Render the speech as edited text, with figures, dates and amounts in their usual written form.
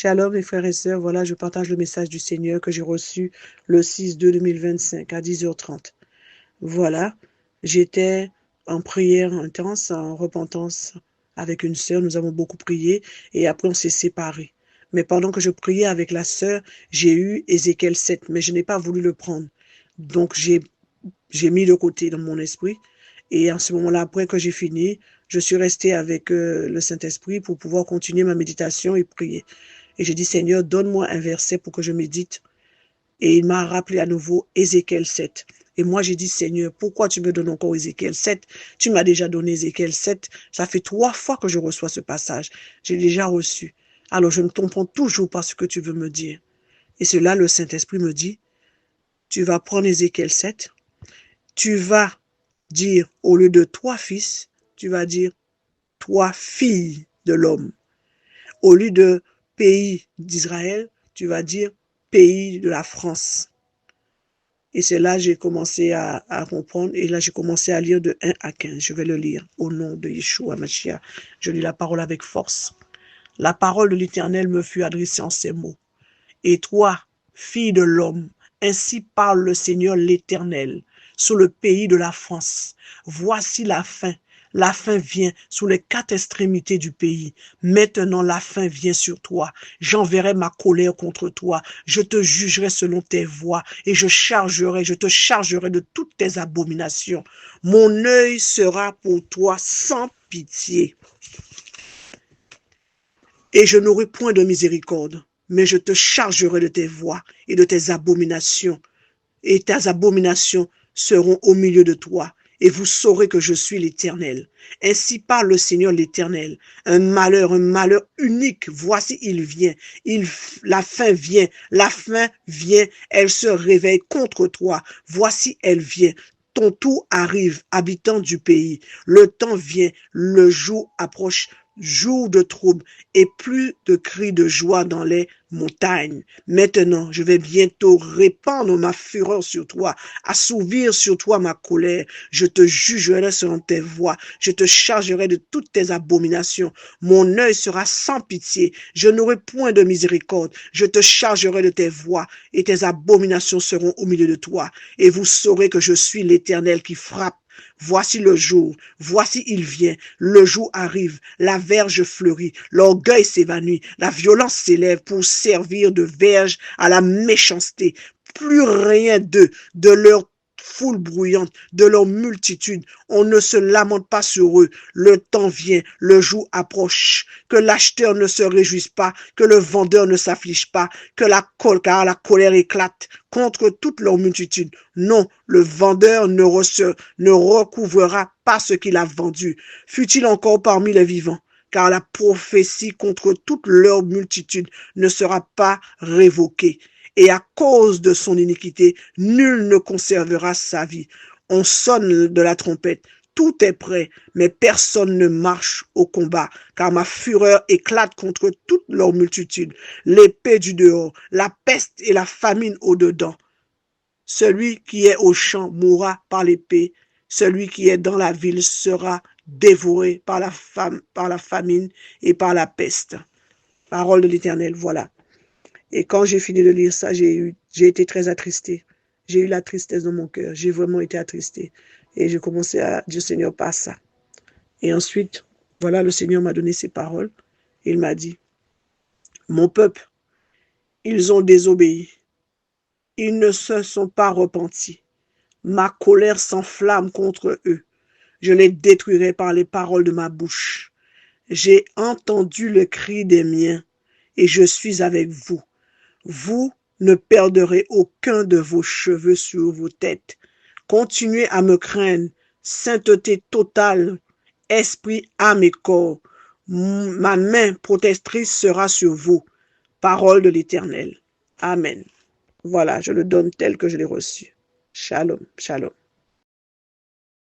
Shalom mes frères et sœurs, voilà, je partage le message du Seigneur que j'ai reçu le 6/2/2025 à 10h30. Voilà, j'étais en prière intense, en repentance avec une sœur, nous avons beaucoup prié et après on s'est séparés. Mais pendant que je priais avec la sœur, j'ai eu Ézéchiel 7, mais je n'ai pas voulu le prendre. Donc j'ai mis de côté dans mon esprit. Et en ce moment-là, après que j'ai fini, je suis restée avec le Saint-Esprit pour pouvoir continuer ma méditation et prier. Et j'ai dit, Seigneur, donne-moi un verset pour que je médite. Et il m'a rappelé à nouveau Ézéchiel 7. Et moi, j'ai dit, Seigneur, pourquoi tu me donnes encore Ézéchiel 7? Tu m'as déjà donné Ézéchiel 7. Ça fait 3 fois que je reçois ce passage. J'ai déjà reçu. Alors, je ne comprends toujours pas ce que tu veux me dire. Et cela, le Saint-Esprit me dit, tu vas prendre Ézéchiel 7. Tu vas dire, au lieu de 3 fils, tu vas dire 3 filles de l'homme. Au lieu de pays d'Israël, tu vas dire pays de la France. Et c'est là que j'ai commencé à comprendre. Et là, j'ai commencé à lire de 1 à 15. Je vais le lire au nom de Yeshua Mashiach. Je lis la parole avec force. La parole de l'Éternel me fut adressée en ces mots. Et toi, fille de l'homme, ainsi parle le Seigneur l'Éternel sur le pays de la France. Voici la fin. La fin vient sur les 4 extrémités du pays. Maintenant, la fin vient sur toi. J'enverrai ma colère contre toi. Je te jugerai selon tes voies et je te chargerai de toutes tes abominations. Mon œil sera pour toi sans pitié. Et je n'aurai point de miséricorde, mais je te chargerai de tes voies et de tes abominations. Et tes abominations seront au milieu de toi. Et vous saurez que je suis l'Éternel. Ainsi parle le Seigneur l'Éternel. Un malheur unique. Voici, il vient. La fin vient. Elle se réveille contre toi. Voici, elle vient. Ton tour arrive, habitant du pays. Le temps vient, le jour approche. Jour de trouble et plus de cris de joie dans les montagnes. Maintenant, je vais bientôt répandre ma fureur sur toi, assouvir sur toi ma colère. Je te jugerai selon tes voies. Je te chargerai de toutes tes abominations. Mon œil sera sans pitié. Je n'aurai point de miséricorde. Je te chargerai de tes voies et tes abominations seront au milieu de toi. Et vous saurez que je suis l'Éternel qui frappe. Voici le jour, voici il vient, le jour arrive, la verge fleurit, l'orgueil s'évanouit, la violence s'élève pour servir de verge à la méchanceté. Plus rien d'eux, de leur foule bruyante, de leur multitude. On ne se lamente pas sur eux. Le temps vient, le jour approche. Que l'acheteur ne se réjouisse pas, que le vendeur ne s'afflige pas, car la colère éclate contre toute leur multitude. Non, le vendeur ne recouvrera pas ce qu'il a vendu. Fût-il encore parmi les vivants, car la prophétie contre toute leur multitude ne sera pas révoquée. Et à cause de son iniquité, nul ne conservera sa vie. On sonne de la trompette. Tout est prêt, mais personne ne marche au combat, car ma fureur éclate contre toute leur multitude. L'épée du dehors, la peste et la famine au dedans. Celui qui est au champ mourra par l'épée. Celui qui est dans la ville sera dévoré par la famine et par la peste. Parole de l'Éternel, voilà. Et quand j'ai fini de lire ça, j'ai été très attristée. J'ai eu la tristesse dans mon cœur. J'ai vraiment été attristée. Et j'ai commencé à dire, Seigneur, pas ça. Et ensuite, voilà, le Seigneur m'a donné ces paroles. Il m'a dit, mon peuple, ils ont désobéi. Ils ne se sont pas repentis. Ma colère s'enflamme contre eux. Je les détruirai par les paroles de ma bouche. J'ai entendu le cri des miens et je suis avec vous. Vous ne perdrez aucun de vos cheveux sur vos têtes. Continuez à me craindre, sainteté totale, esprit, âme et corps. Ma main protectrice sera sur vous. Parole de l'Éternel. Amen. Voilà, je le donne tel que je l'ai reçu. Shalom, shalom.